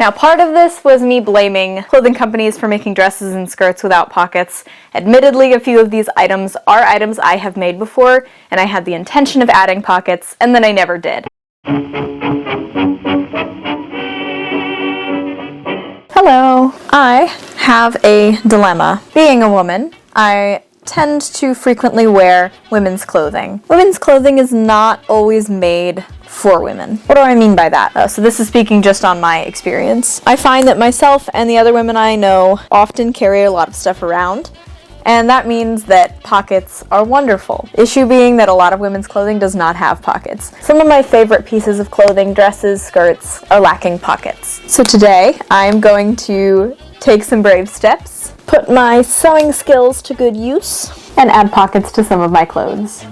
Now, part of this was me blaming clothing companies for making dresses and skirts without pockets. Admittedly, a few of these items are items I have made before, and I had the intention of adding pockets, and then I never did. Hello. I have a dilemma. Being a woman, I tend to frequently wear women's clothing. Women's clothing is not always made for women. What do I mean by that? So this is speaking just on my experience. I find that myself and the other women I know often carry a lot of stuff around, and that means that pockets are wonderful. Issue being that a lot of women's clothing does not have pockets. Some of my favorite pieces of clothing, dresses, skirts, are lacking pockets. So today, I'm going to take some brave steps, put my sewing skills to good use, and add pockets to some of my clothes.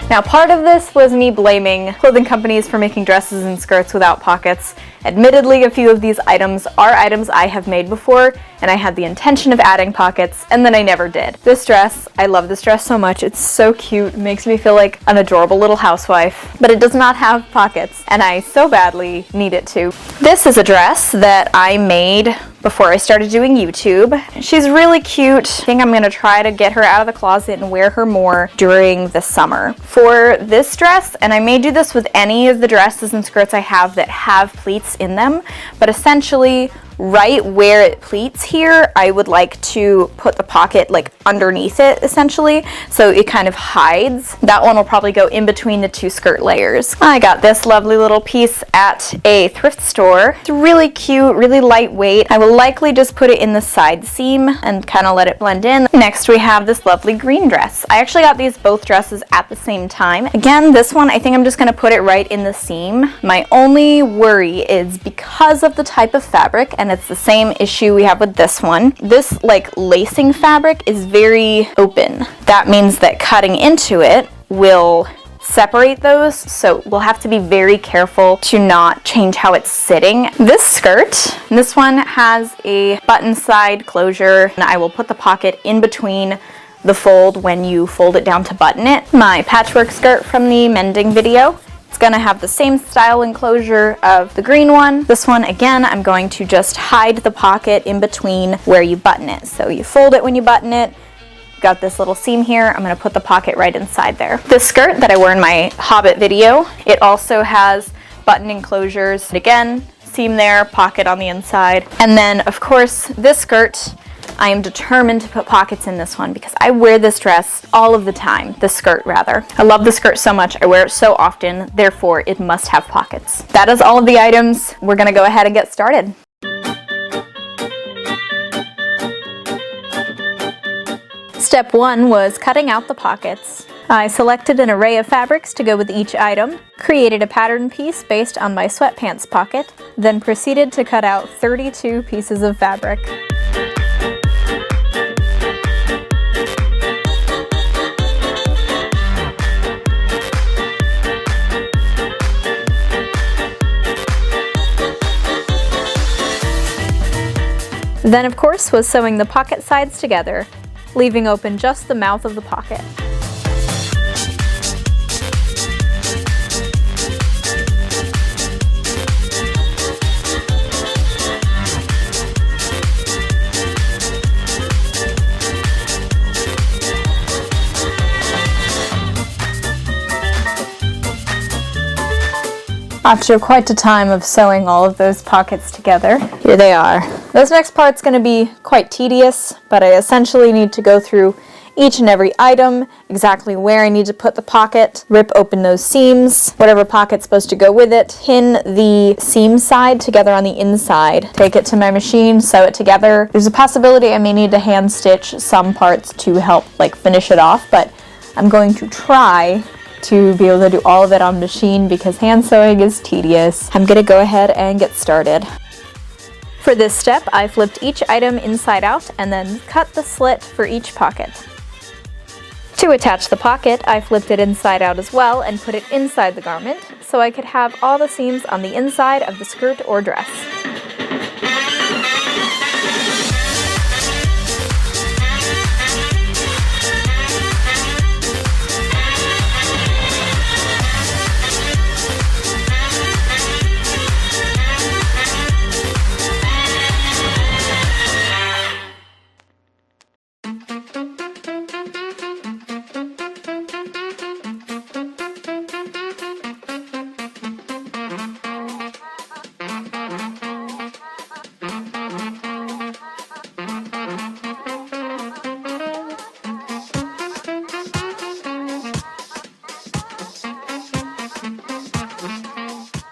Now, part of this was me blaming clothing companies for making dresses and skirts without pockets. Admittedly, a few of these items are items I have made before, and I had the intention of adding pockets, and then I never did. This dress, I love this dress so much. It's so cute. It makes me feel like an adorable little housewife, but it does not have pockets, and I so badly need it to. This is a dress that I made before I started doing YouTube. She's really cute. I think I'm gonna try to get her out of the closet and wear her more during the summer. For this dress, and I may do this with any of the dresses and skirts I have that have pleats in them, but essentially right where it pleats here, I would like to put the pocket like underneath it essentially, so it kind of hides. That one will probably go in between the two skirt layers. I got this lovely little piece at a thrift store. It's really cute, really lightweight. I will likely just put it in the side seam and kind of let it blend in. Next we have this lovely green dress. I actually got these both dresses at the same time. Again, this one I think I'm just gonna put it right in the seam. My only worry is because of the type of fabric, and it's the same issue we have with this one. This like lacing fabric is very open. That means that cutting into it will separate those, so we'll have to be very careful to not change how it's sitting. This skirt, this one has a button side closure, and I will put the pocket in between the fold when you fold it down to button it. My patchwork skirt from the mending video, it's gonna have the same style enclosure of the green one. This one, again, I'm going to just hide the pocket in between where you button it. So you fold it when you button it. Got this little seam here. I'm gonna put the pocket right inside there. This skirt that I wore in my Hobbit video, it also has button enclosures. Again, seam there, pocket on the inside. And then, of course, this skirt, I am determined to put pockets in this one because I wear this dress all of the time, this skirt rather. I love the skirt so much, I wear it so often, therefore it must have pockets. That is all of the items. We're gonna go ahead and get started. Step 1 was cutting out the pockets. I selected an array of fabrics to go with each item, created a pattern piece based on my sweatpants pocket, then proceeded to cut out 32 pieces of fabric. Then, of course, was sewing the pocket sides together, leaving open just the mouth of the pocket. After quite a time of sewing all of those pockets together, here they are. This next part's going to be quite tedious, but I essentially need to go through each and every item, exactly where I need to put the pocket, rip open those seams, whatever pocket's supposed to go with it, pin the seam side together on the inside, take it to my machine, sew it together. There's a possibility I may need to hand stitch some parts to help like finish it off, but I'm going to try to be able to do all of it on machine because hand sewing is tedious. I'm gonna go ahead and get started. For this step, I flipped each item inside out and then cut the slit for each pocket. To attach the pocket, I flipped it inside out as well and put it inside the garment so I could have all the seams on the inside of the skirt or dress.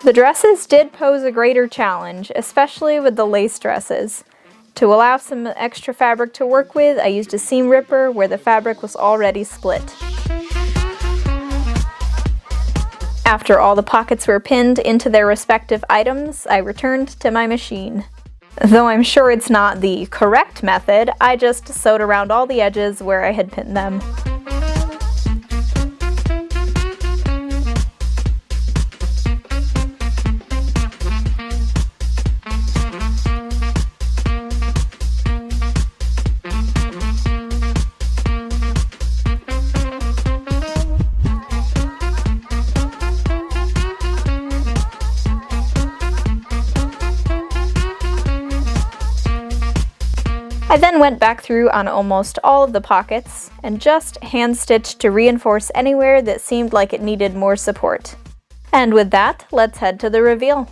The dresses did pose a greater challenge, especially with the lace dresses. To allow some extra fabric to work with, I used a seam ripper where the fabric was already split. After all the pockets were pinned into their respective items, I returned to my machine. Though I'm sure it's not the correct method, I just sewed around all the edges where I had pinned them. I then went back through on almost all of the pockets and just hand-stitched to reinforce anywhere that seemed like it needed more support. And with that, let's head to the reveal.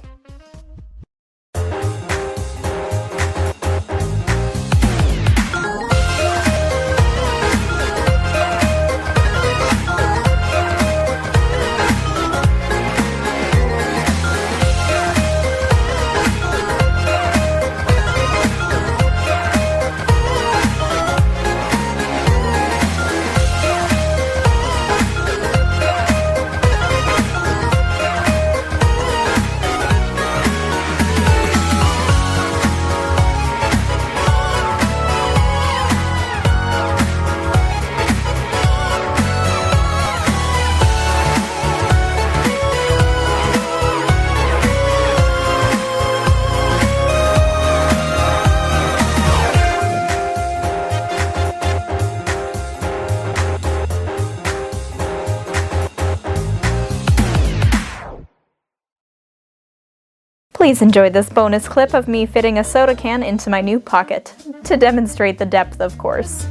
Please enjoy this bonus clip of me fitting a soda can into my new pocket, to demonstrate the depth, of course.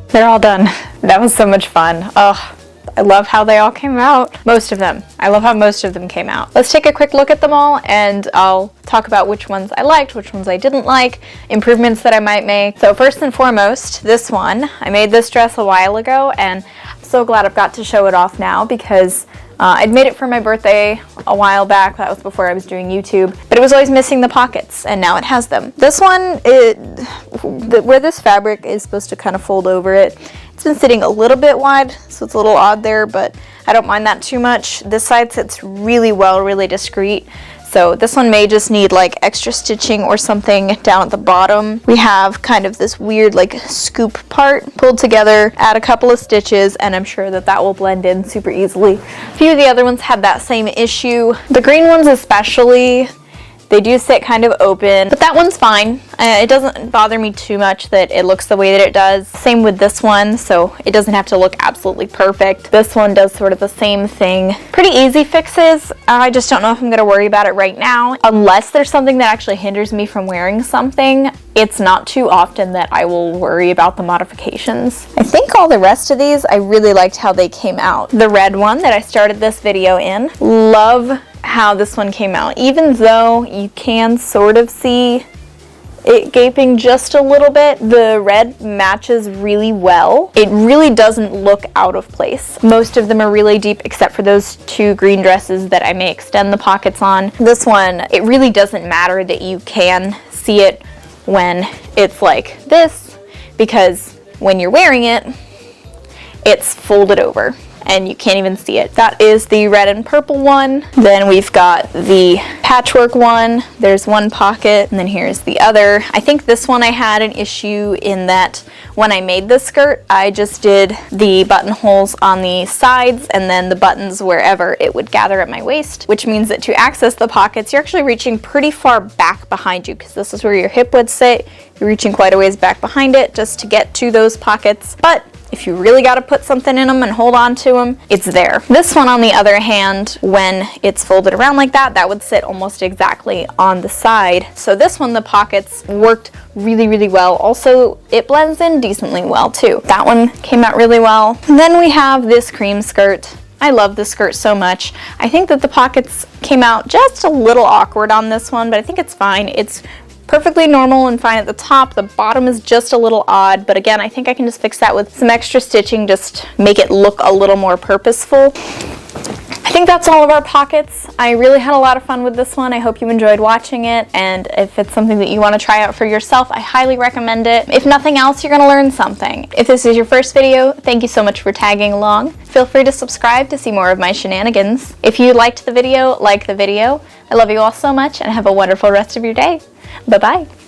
They're all done. That was so much fun. Oh, I love how they all came out. Most of them. I love how most of them came out. Let's take a quick look at them all, and I'll talk about which ones I liked, which ones I didn't like, improvements that I might make. So first and foremost, this one. I made this dress a while ago, and I'm so glad I've got to show it off now because I'd made it for my birthday a while back. That was before I was doing YouTube, but it was always missing the pockets, and now it has them. This one, where this fabric is supposed to kind of fold over it, it's been sitting a little bit wide, so it's a little odd there, but I don't mind that too much. This side sits really well, really discreet. So this one may just need like extra stitching or something down at the bottom. We have kind of this weird like scoop part pulled together, add a couple of stitches, and I'm sure that that will blend in super easily. A few of the other ones had that same issue. The green ones especially, they do sit kind of open, but that one's fine. It doesn't bother me too much that it looks the way that it does. Same with this one, so it doesn't have to look absolutely perfect. This one does sort of the same thing. Pretty easy fixes. I just don't know if I'm gonna worry about it right now. Unless there's something that actually hinders me from wearing something, it's not too often that I will worry about the modifications. I think all the rest of these, I really liked how they came out. The red one that I started this video in, love how this one came out. Even though you can sort of see it gaping just a little bit, the red matches really well. It really doesn't look out of place. Most of them are really deep except for those two green dresses that I may extend the pockets on. This one, it really doesn't matter that you can see it when it's like this, because when you're wearing it, it's folded over and you can't even see it. That is the red and purple one. Then we've got the patchwork one. There's one pocket, and then here's the other. I think this one I had an issue in that when I made this skirt, I just did the buttonholes on the sides and then the buttons wherever it would gather at my waist, which means that to access the pockets, you're actually reaching pretty far back behind you, because this is where your hip would sit. You're reaching quite a ways back behind it just to get to those pockets. But if you really got to put something in them and hold on to them, it's there. This one, on the other hand, when it's folded around like that, that would sit almost exactly on the side. So this one, the pockets worked really, really well. Also, it blends in decently well too. That one came out really well. And then we have this cream skirt. I love this skirt so much. I think that the pockets came out just a little awkward on this one, but I think it's fine. It's perfectly normal and fine at the top. The bottom is just a little odd, but again, I think I can just fix that with some extra stitching, just make it look a little more purposeful. I think that's all of our pockets. I really had a lot of fun with this one. I hope you enjoyed watching it, and if it's something that you want to try out for yourself, I highly recommend it. If nothing else, you're going to learn something. If this is your first video, thank you so much for tagging along. Feel free to subscribe to see more of my shenanigans. If you liked the video, like the video. I love you all so much, and have a wonderful rest of your day. Bye-bye.